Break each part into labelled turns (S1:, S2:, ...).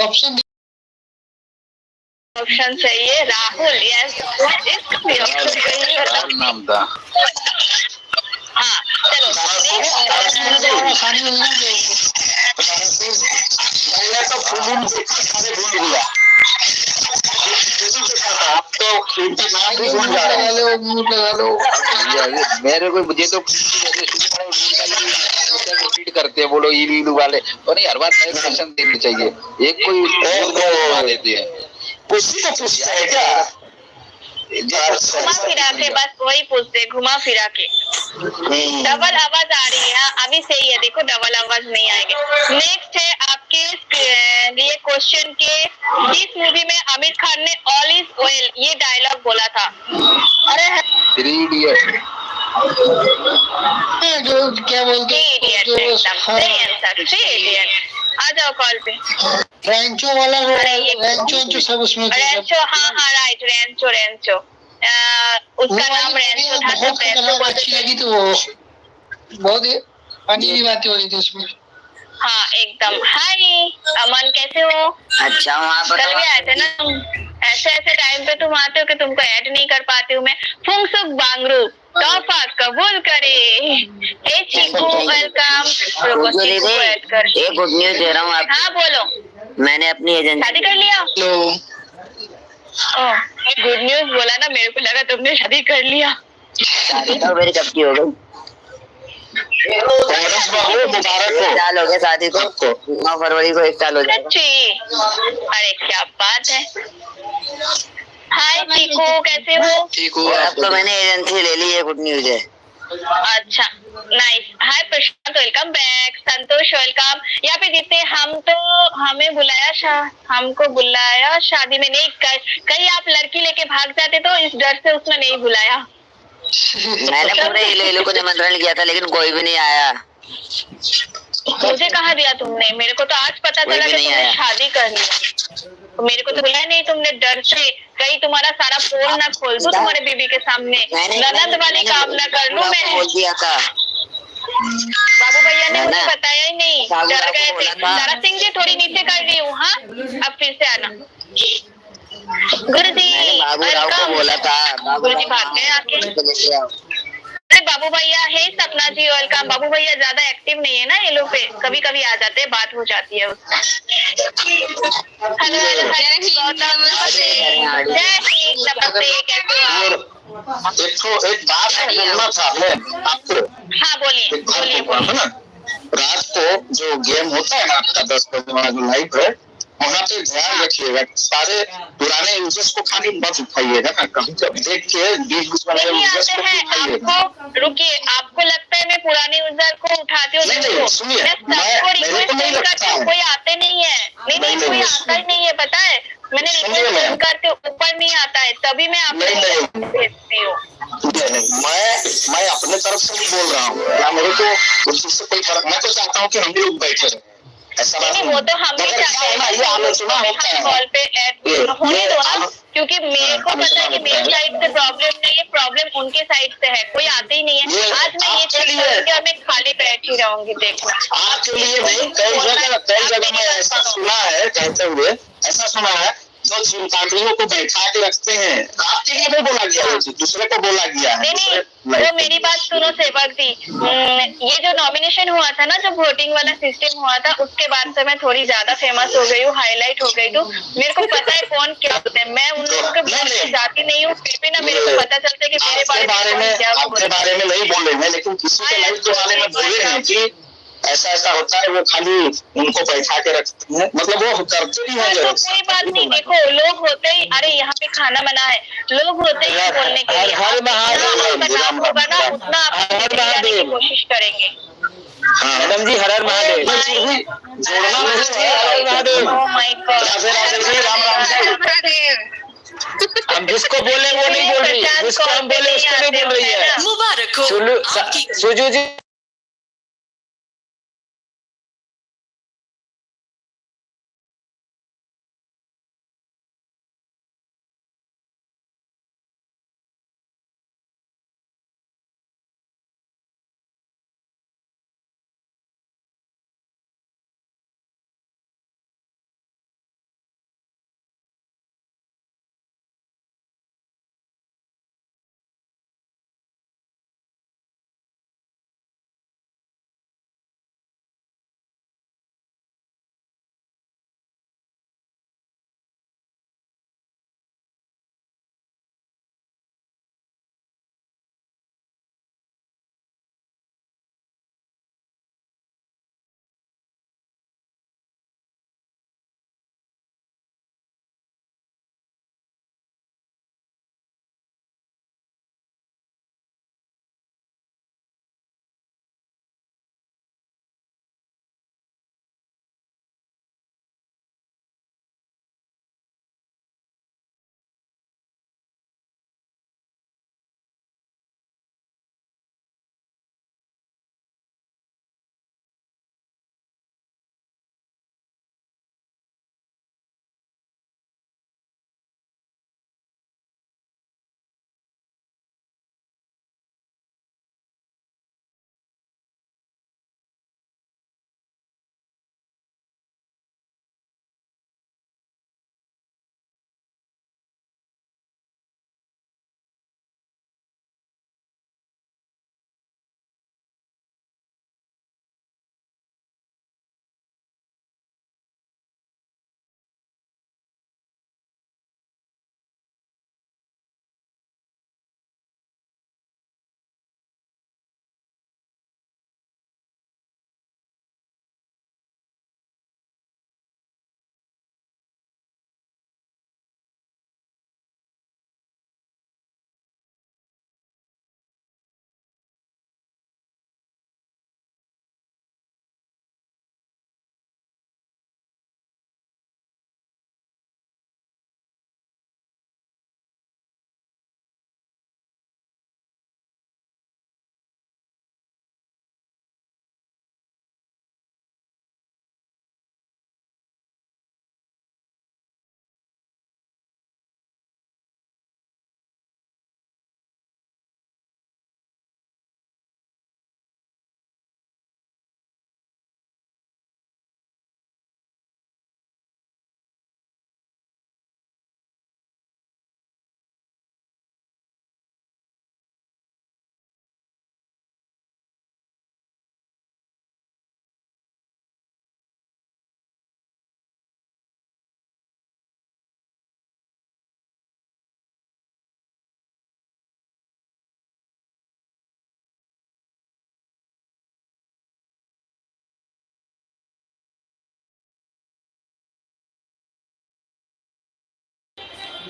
S1: Option option चाहिए Rahul. Yes, इसका भी ऑप्शन चाहिए। नाम था। हाँ चलो मैंने तो भूल गया। आप तो नाम भी भूल जा रहे हो। मेरे को मुझे तो रिपीट करते हैं, बोलो ईलू वाले और नहीं, हर बार नए क्वेश्चन देने चाहिए। एक कोई देते हैं, उसी को पूछते हैं क्या? घुमा फिरा के बस वही पूछते, घुमा फिरा के। डबल आवाज आ रही है, अभी सही है, देखो डबल आवाज नहीं आएगी। नेक्स्ट है आपके लिए क्वेश्चन के, जिस मूवी में आमिर खान ने ऑल इज वेल ये डायलॉग बोला था? अरे थ्री इडियट। क्या बोलते हैं? Three idiot. आ जाओ कॉल पे। रेंचो वाला, रेंचो सब उसमें। रेंचो, हाँ हाँ राइट, रेंचो उसका नाम रेंचो था। बहुत अच्छी लगी, तो बहुत फनी भी बातें हो रही थी उसमें। हाँ एकदम। हाय अमन, कैसे हो? अच्छा हूँ, आप बताओ। कल भी आए थे ना, ऐसे ऐसे टाइम पे तुम आते हो कि तुमको ऐड नहीं कर पाती हूँ मैं। फुंगसुक बांगरू तोहफा कबूल करे। हे चीकू वेलकम। चीकू को ऐड कर। एक गुड न्यूज दे रहा हूँ आप। हाँ बोलो। मैंने अपनी एजेंसी शादी कर लिया। हेलो। गुड न्यूज बोला ना, मेरे को लगा तुमने शादी कर लिया। शादी तो मेरी कब की हो गई। साल हो गया शादी को, 9 फरवरी को 1 साल हो जाएगा। अरे क्या बात है। हाय चीकू, कैसे हो? ठीक हूँ। अब तो मैंने एजेंसी ले ली है, गुड न्यूज है। अच्छा नाइस। हाय प्रशांत, वेलकम बैक। संतोष वेलकम। यहाँ पे जितने हमको बुलाया शादी में नहीं, कहीं आप लड़की लेके भाग जाते तो इस डर से उसने नहीं बुलाया। मैंने पूरे इलोइलो को निमंत्रण किया था, लेकिन कोई भी नहीं आया। मुझे कहा दिया तुमने? मेरे को तो आज पता चला कि तुमने शादी कर ली। मेरे को तो बुलाया नहीं तुमने, डर से कहीं तुम्हारा सारा पोल ना खोल दूं तुम्हारे बीबी के सामने, ननद वाली काम ना कर लूं मैं। बोल दिया था बाबू भैया ने, मुझे बताया ही नहीं, डर गए थे। तारा सिंह जी थोड़ी नीचे कर दी हूँ। हाँ अब फिर से आना। गुरुजी वेलकम। बोला था गुरुजी भाग गए आके। बाबू भैया है, सपना जी वेलकम। बाबू भैया ज्यादा एक्टिव नहीं है ना ये लोग पे, कभी कभी आ जाते हैं, बात हो जाती है उसमें। हेलो हेलो, एक बात बोलना था मैं आपको। हाँ बोलिए बोलिए बोलिए। रात को जो गेम होता है ना आपका 10 बजे वाला जो लाइव है, वहाँ पे ध्यान रखिएगा, सारे पुराने यूजर्स को खाली मत उठाइएगा ना, कभी कभी देख के 20 वाले यूजर्स को उठाइएगा। रुकिए, आपको लगता है मैं पुराने यूजर को उठाती हूँ? नहीं सुनिए, सबको रिक्वेस्ट करती हूँ, कोई आते नहीं है। नहीं कोई आता ही नहीं है, पता है। मैंने रिक्वेस्ट करते ऊपर नहीं आता है, तभी मैं आपको भेजती हूँ। मैं अपने तरफ से नहीं बोल रहा हूँ, या मेरे को उस चीज से कोई फर्क। मैं तो चाहता हूँ कि हम लोग बैठे रहे। ऐसा नहीं, वो तो हम भी चाहते हैं, ये आलोचना होता है कॉल पे ऐड होने दो ना, क्योंकि मेरे को पता है कि मेरी साइड से प्रॉब्लम नहीं है, प्रॉब्लम उनके साइड से है, कोई आते ही नहीं है। आज मैं ये चीज करूंगी और मैं खाली बैठी रहूंगी, देखना। आपके लिए नहीं, कई जगह मैं ऐसा सुना है कहते हुए, ऐसा सुना है जो चिंताओं को बैठा के रखते हैं। आपके लिए नहीं बोला गया, दूसरे को बोला गया है। नहीं वो मेरी बात सुनो सेवक जी, ये जो नॉमिनेशन हुआ था ना, जो वोटिंग वाला सिस्टम हुआ था, उसके बाद से मैं थोड़ी ज्यादा फेमस हो गई हूँ, हाईलाइट हो गई हूँ। मेरे को पता है कौन क्या होते हैं, मैं उन लोगों के बीच में जाती नहीं हूँ, फिर भी ना मेरे को पता चलता है कि मेरे बारे में क्या। आपके बारे में नहीं बोले हैं, लेकिन किसी के लाइफ के बारे में बोले हैं कि ऐसा ऐसा होता है, वो खाली उनको बैठा के रखते हैं, मतलब वो करते भी हैं। तो कोई बात नहीं, देखो लोग होते ही, अरे यहाँ पे खाना बना है, लोग होते ही बोलने के लिए। नाम होगा ना उतना आप जाने की कोशिश करेंगे। मैडम जी हर हर महादेव। जोड़ना हर महादेव। हम जिसको बोले वो नहीं बोल रही, जिसको हम बोले उसको नहीं बोल रही है। मुबारक हो सुजू जी।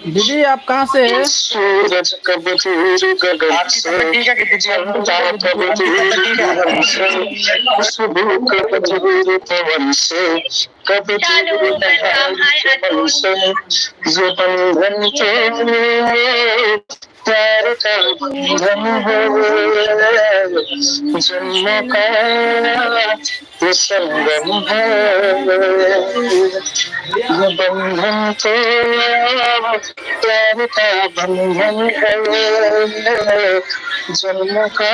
S2: दीदी आप कहाँ से है?
S1: सूरज कब दूर गगन से, चंदा कब दूर पवन से, खुशबू कब दूर पवन से, कब दूर चमन से, ये बंधन तो प्यार का बंधन है, जन्मों का ये संगम है, ये बंधन तो प्यार का बंधन है, जन्म का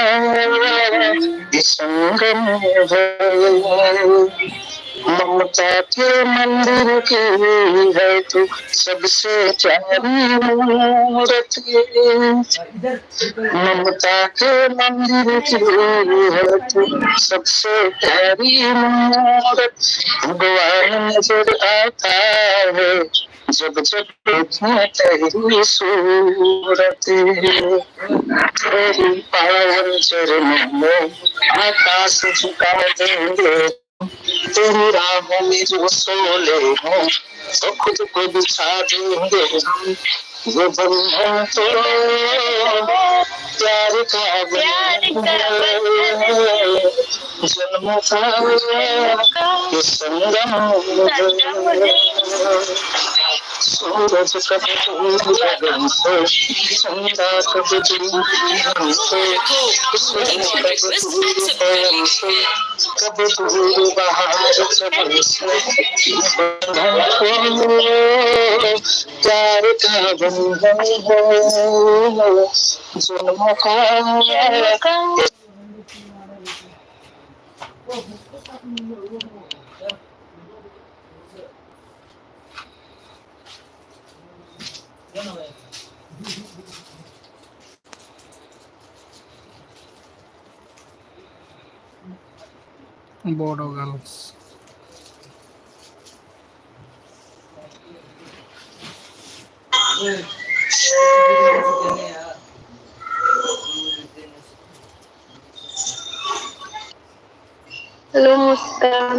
S1: ये संगम है, ममता के मंदिर की है तू सबसे प्यारी मूर्त, ममता के मंदिर की है तू सबसे प्यारी मूर्त, भगवान नजर आता है जब जब देखूं तेरी सूरत, तेरी पावन चरणों में आकाश झुका देंगे, तेरी राहों में जो सोले हो तो खुद को बिछा देंगे हम, ये बंधन तो प्यार का बंधन है, जन्मों का ये संगम है, सूरज कब दूर गगन से, चंदा कब दूर पवन से, खुशबू कब दूर पवन से, कब दूर बहार चमन से, बंधन को प्यार का बंधन है, जन्मों का
S2: बोडो गर्ल्स।
S3: हेलो मुस्कान।